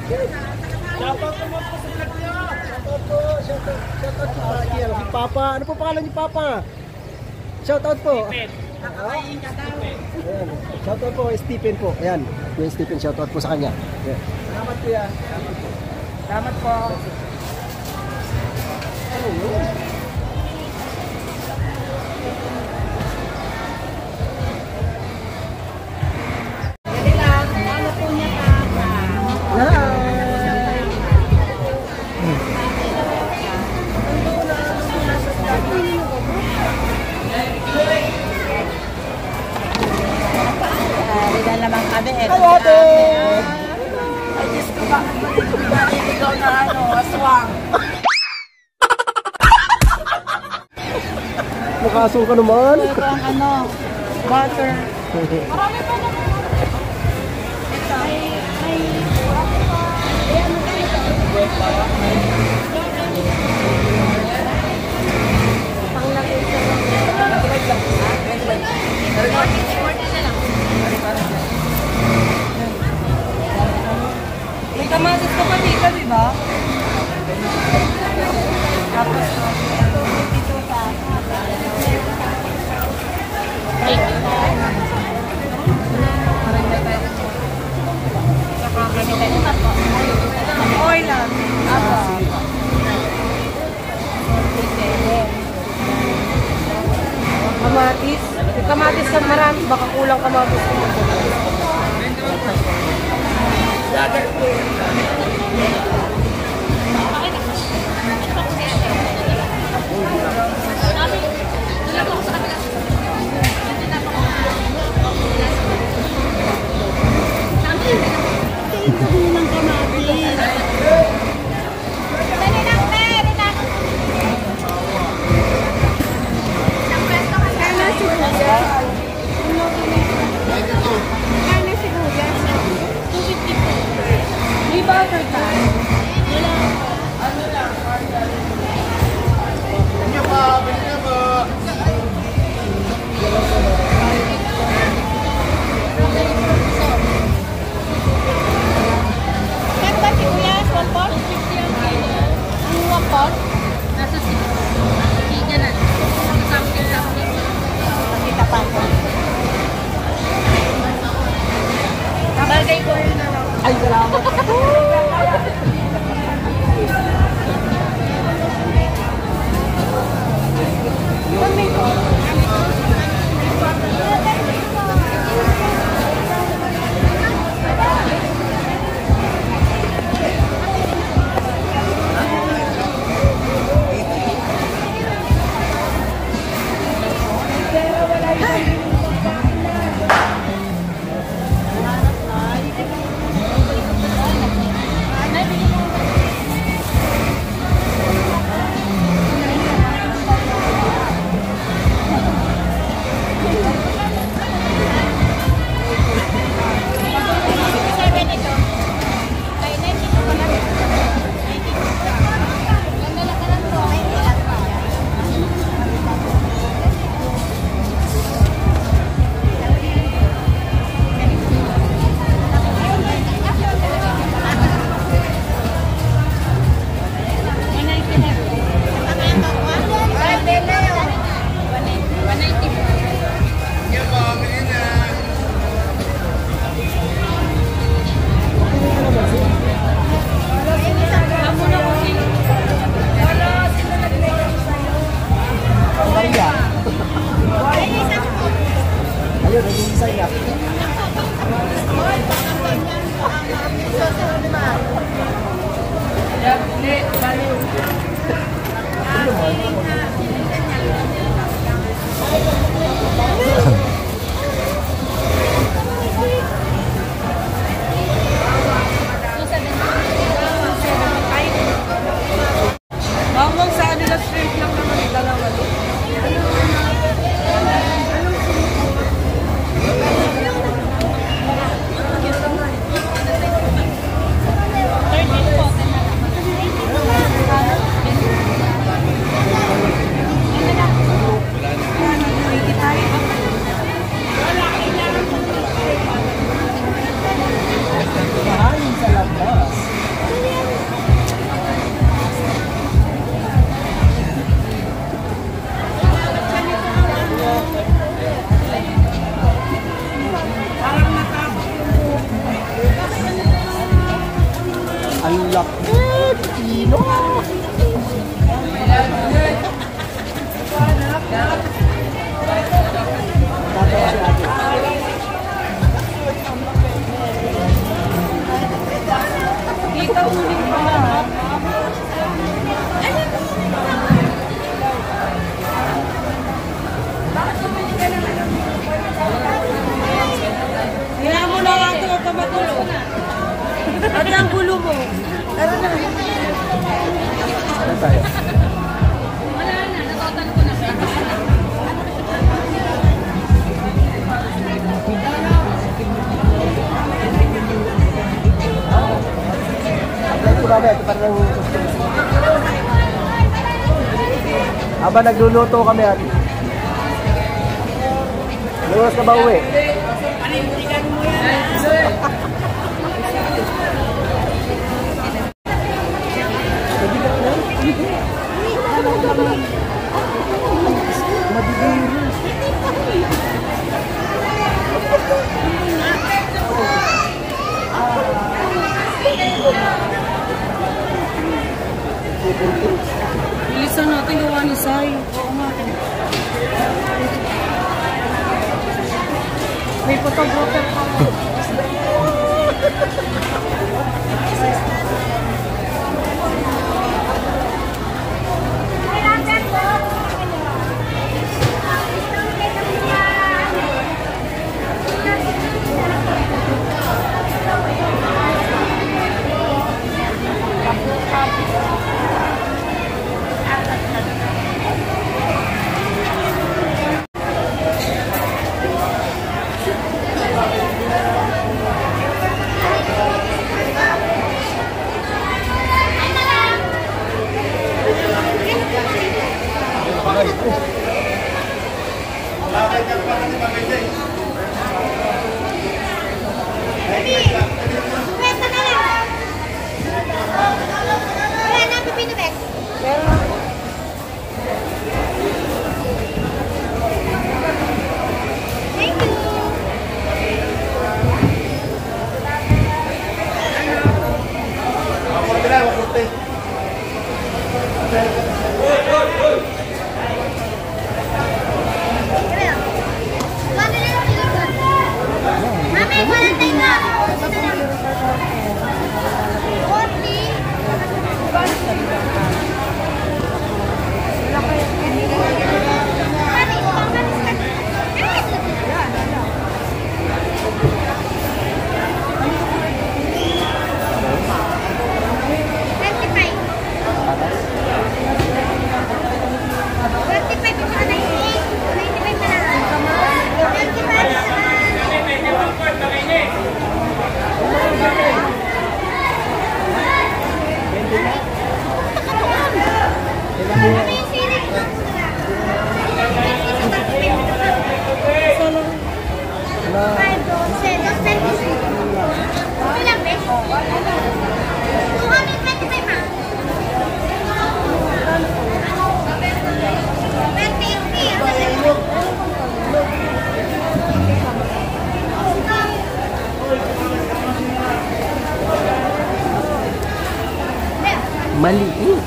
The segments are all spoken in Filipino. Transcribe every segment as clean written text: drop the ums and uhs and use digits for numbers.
Shoutout naman po sa vlog niya. Shoutout po. Shoutout po. Si Papa. Ano po pangalan ni Papa? Shoutout po. Ayan. Shoutout po kay Stephen po. Ayan. Yung Stephen, shoutout po sa kanya. Ayan. Salamat po yan. Salamat po. Ano yun? Dali lang. Ano po niya Papa? Dahil naman kami. Hi, ate! Ay, Diyos ko ba? Ikaw na aswang. Nakasong ka naman. Ito ang butter. Marami pa naman. Ito. May kamatis ko pa dito, di ba? Tapos, dito sa oil lang. Kamatis. Kamatis ka marami. Baka kulang kamatis. Ay, salamat. Ay, Ang laki! Pino! Kita ulit pa lahat. Kaya mo na nga ito, huwag ka magulo. At ang gulo mo. Tara na. Ano tayo? Wala na, natatan ko na. Ito mamaya, ito parang habang nagluluto kami at luwas ka ba uwi? Panindigan mo yan. Bilisan natin gawa ni Sai. Oo nga. May photographer pa. Maliit.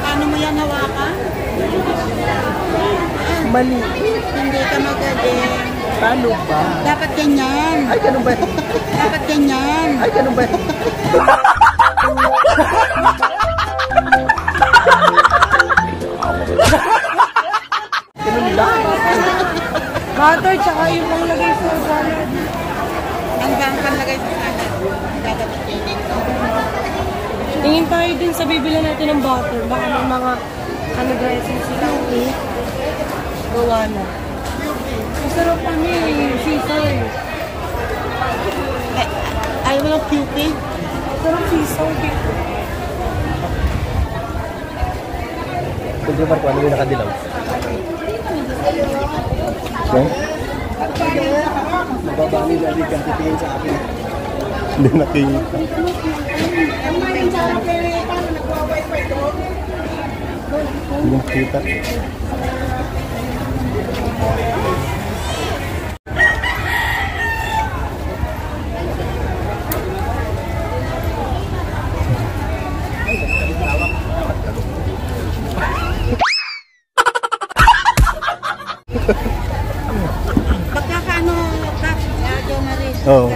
Paano mo yan hawakan? Maliit. Hindi ka magaling. Paano ba? Dapat ganyan. Ay, ganun ba? Dapat ganyan. Ay, ganun ba? Ganun lang. Butter, tsaka yung panglagay sa salad. Ang panglagay sa salad. Dapat ganyan. Tingin tayo din sa bibili natin ng butter. Baka may mga dressing sila. Gawa na. Masarap kami yung sisal. Ayaw mo ng cupid? Masarap sisal. Pwede Marco, ano yung nakadilaw? Yan? Nababami na rin kang titingin sa akin. Hindi nakikita. Hindi nakikita. Pagkakaano, Kap, Radyo Maris. Oo.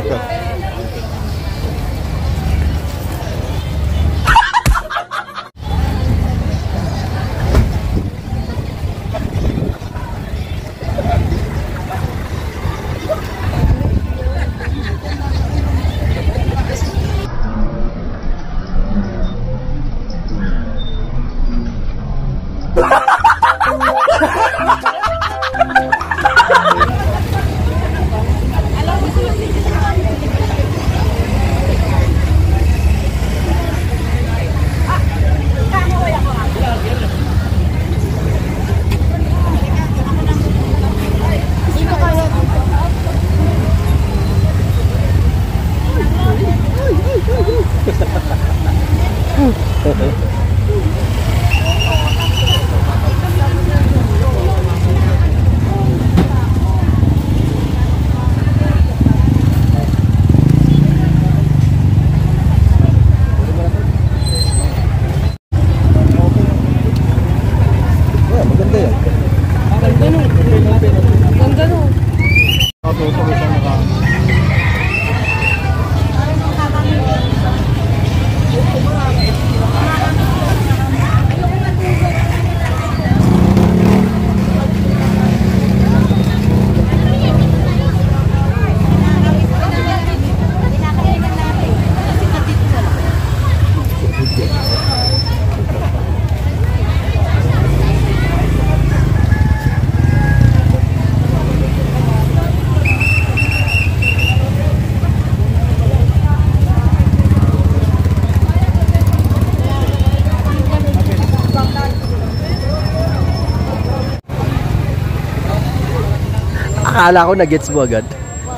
Akala ko na-gets mo agad.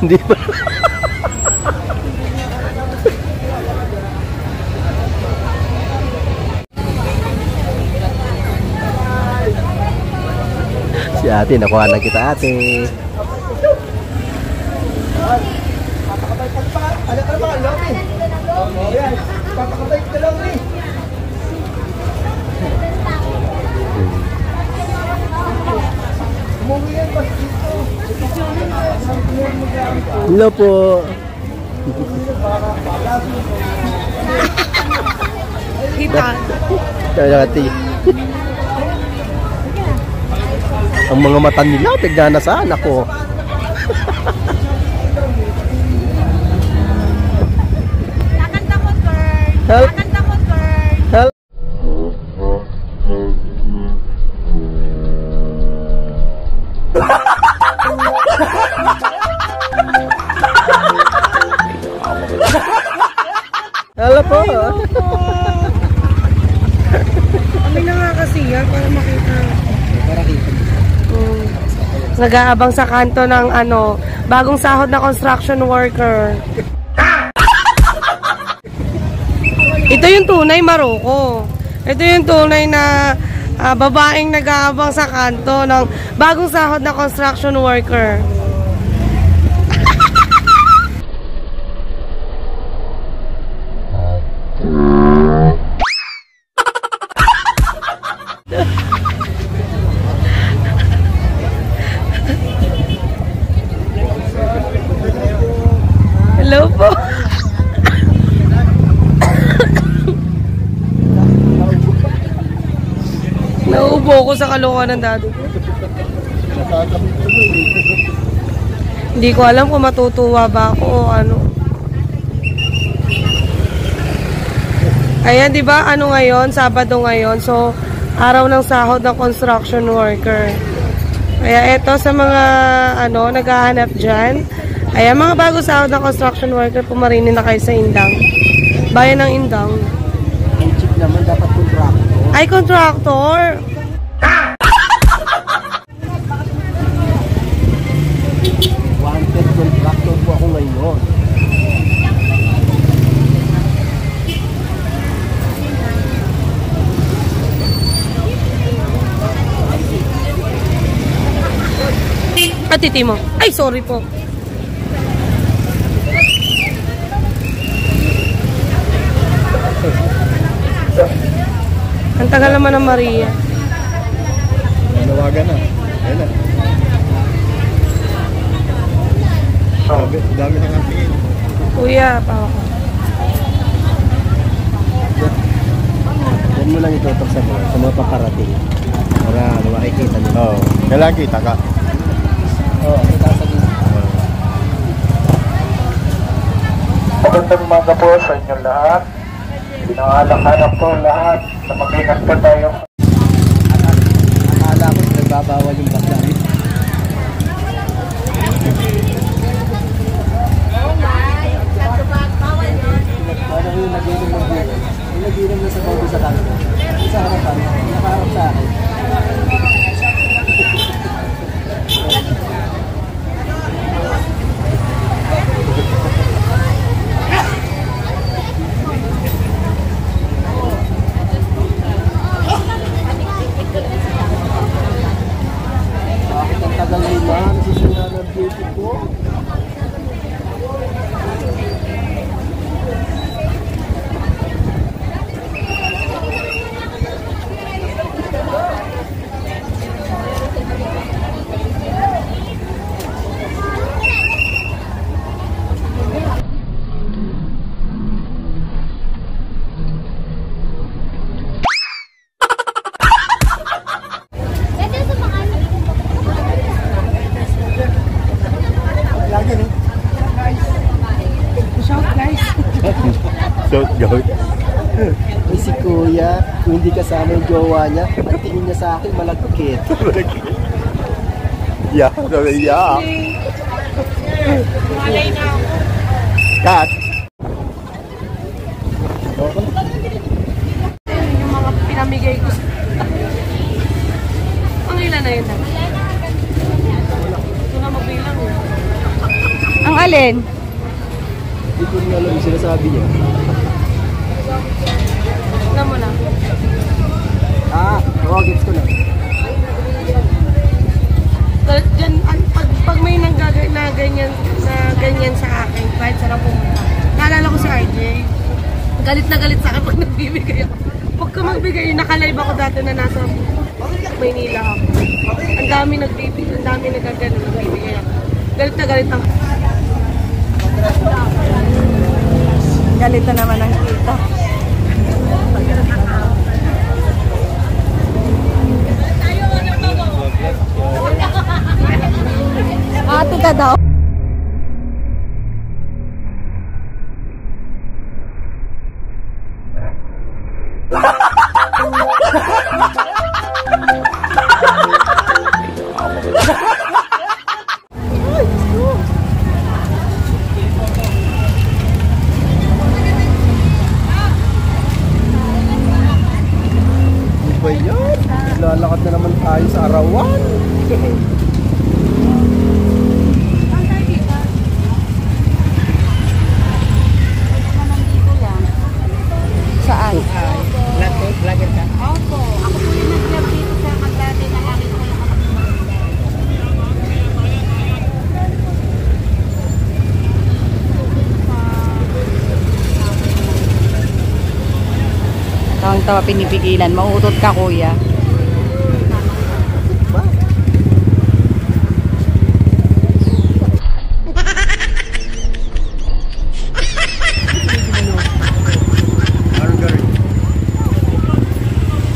Hindi ba? Si ate, nakuha na kita ate. Hello po. Kita. Ate. Ang mga mata nila, tignan na saan ako. Kakanta mo, Kurt. Help. Kakanta mo, Kurt. Help. Hello po. Kami na nga kasi yan para makita. Nag-aabang sa kanto ng bagong sahod na construction worker. Ito yung tunay Maroko. Ito yung tunay na babaeng nag-aabang sa kanto ng bagong sahod na construction worker. Hello po. Nauubo ko sa kalokohan ng dado ko. Hindi ko alam kung matutuwa ba ako o ano. Ayan, di ba? Ano ngayon? Sabado ngayon. So, araw ng sahod ng construction worker. Kaya eto sa mga naghahanap dyan. Ayan, mga bago sahod ng construction worker, pumarinin na kayo sa Indang. Bayan ng Indang. Ang cheap naman, dapat contractor. Ay, contractor! Wanted contractor po ako ngayon. Titi mo. Ay, sorry po. Ang tagal naman ng Maria. Nanawagan na. Ayan na. Dami na natin. Kuya, pa ako. Yan mo lang itutok sa mga paparating. Para makikita nila. Oo. Kailangan kita ka. Oo, kita sa dito. Magandang umaga po sa inyo lahat. Pinangalak-alak po lahat na mag-ingat po tayo. Akala ko nagbabawal yung bakla. Parang yung nag-inom ng beer. Yung nag-inom na sa bawdo sa kanto. Sa harapan, nakaharap sa akin. Bakit ang tagal nila? Nasusunod ng beauty ko. Lagi no? Shout guys. So, gawin. Ay, si Kuya, kung hindi kasama yung jowa niya, ang tingin niya sa akin malagkit. Yeah, yeah. Malay na ako. Cut. Yung mga pinamigay ko. Ang ilan na yun? Ito na mabilang eh. Ang alin? Hindi ko rin alam yung sinasabi niya. Tignan mo na. Oo, gets ko na. Diyan, pag may na ganyan sa akin, kahit sarap pumunta. Naalala ko si RJ. Galit na galit sa akin pag nagbibigay ako. Pagka magbigay, nakalive ako dati na nasa Maynila ako. Ang dami nagbibigay, ang dami nagagano nagbibigay ako. Galit na galit ako. Galit na naman ang kita. Ate ka daw. Ano ba yan? Lalakad na naman tayo sa arawan. Saan? Vlogger ka? Opo. Ako po yung nag-vlog dito sa Magdate na lagi ko yung Tawang-tawa pinipigilan. Mauutot ka, kuya.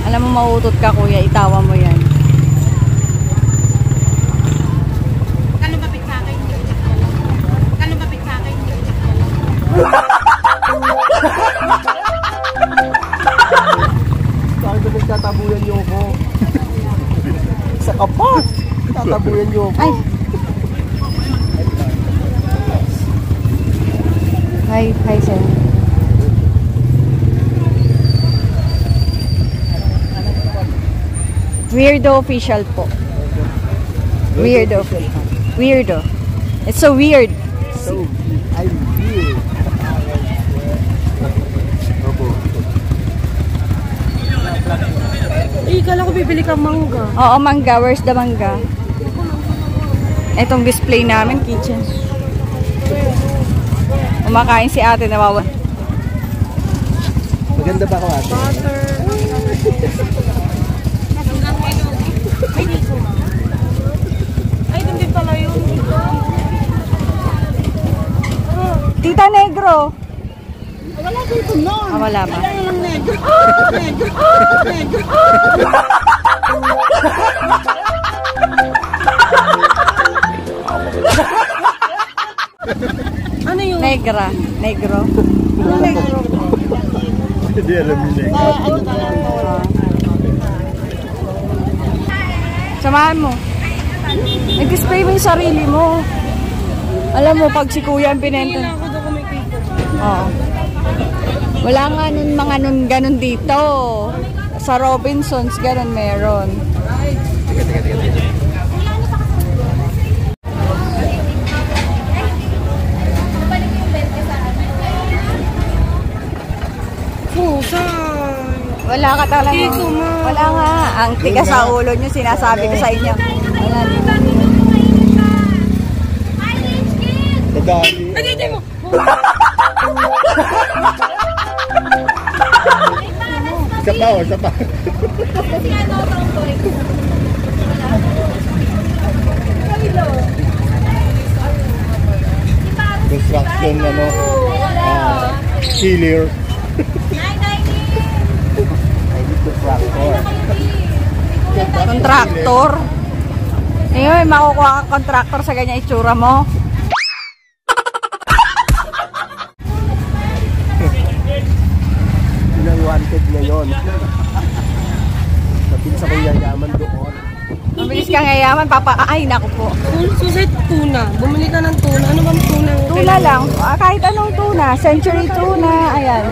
Alam mo, mauutot ka, kuya. Itawa mo yan. Magkano ba sa akin? Magkano ba sa akin? Bakit ba nagtatabuyan niyo ako? Sa kapat! Tatabuyan niyo ako. Ay! Hi, sir. Weirdo official po. Weirdo. Weirdo. It's so weird. So, I'm weird. Eh, kala ko bibili kang mangga. Oo, mangga. Where's the mangga? Itong display namin, kitchen. Kumakain si ate, nawawa. Maganda ba ako ate? Butter. Ay, dito. Ay, doon din pala yun. negro? Wala dito noon. Ah, wala ba? Kaya lang negro. Negro. Negro. Ano yun? Negra. Negro. Ano negro? Hindi alam nila. Ano talaga? Samahan mo. Nag-spray mo yung sarili mo. Alam mo, pag si kuya ang binenta. Ako doon kumikita. Oo. Wala nga nun mga nun ganun dito. Sa Robinsons, ganun meron. Wala ka talaga. Dito, ma. Wala nga. Ang tigas sa ulo nyo, sinasabi ko sa inyo. Wala. Madali. Mo. Isa pa, isa pa. Kasi ano, tomboy. Construction, ano, killer. I need to tractor. Kontraktor. Ngayon, makukuha kang kontraktor sa ganyan itsura mo. Yun ang wanted ngayon. Mabilis akong yayaman doon. Mabilis kang yayaman, ay, naku po. Susit tuna. Bumili ka ng tuna. Ano bang tuna? Tuna lang. Kahit anong tuna. Century tuna. Ayan.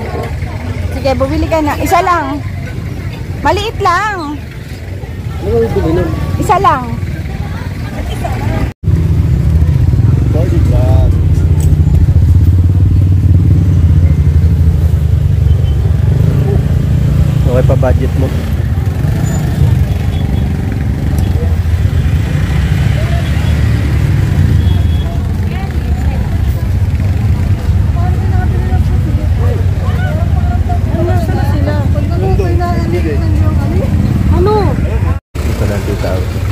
Sige, bumili ka na. Isa lang. Maliit lang. Ano yung bili nun? Isa lang. Body bag. Okay pa budget mo. Ano? Ito lang 2,000.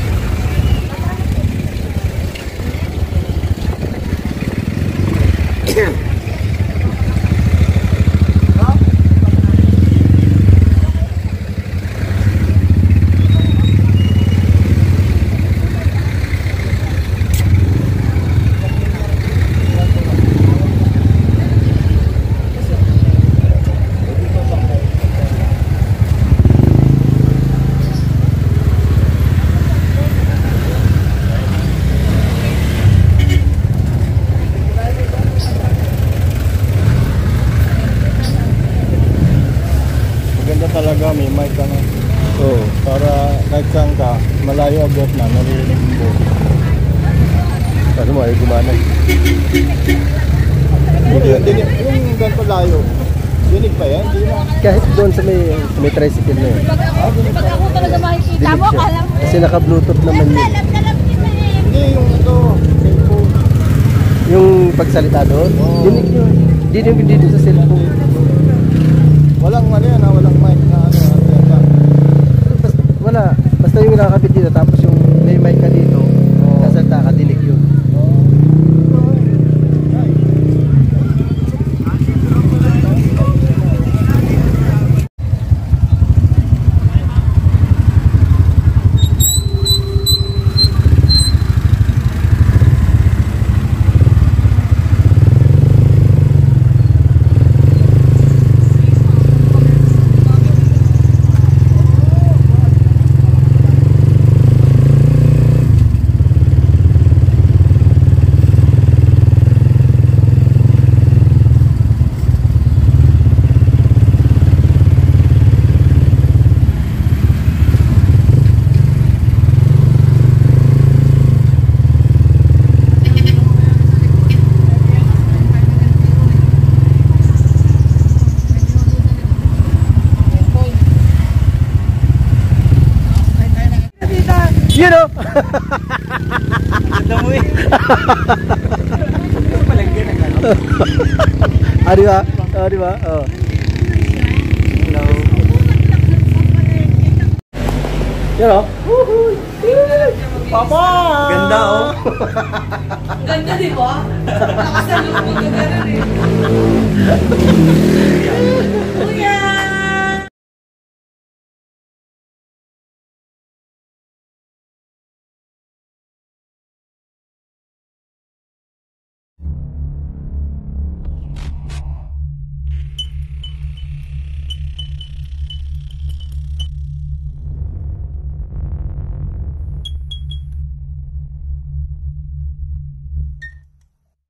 Maganda talaga, may mic ka na. Oo. Para kahit saan ka, malayo abot na, naririnig mo. Ano mo, ay gumana. Dinig, yung ganito layo. Dinig pa yan, di na. Kahit doon sa may tricycle na yun. Pag ako talaga makikita Dinig mo, siya. kala mo. Kasi naka-bluetooth naman yun. Hindi, yung ito, cellphone. Yung pagsalita doon, Oo. dinig yun. Dinig dito sa cellphone. Walang ano yan, walang mic na ano. Wala. Basta yung nakakabit dito, tapos yung may mic ka dito, kasalita ka, dinig yun. You know? Ah, di ba? Oh, di ba? Oh. Hello. You know? Papa! Ganda, oh. Ganda, di ba? Nakasalubog ka gano'n eh. Kuya!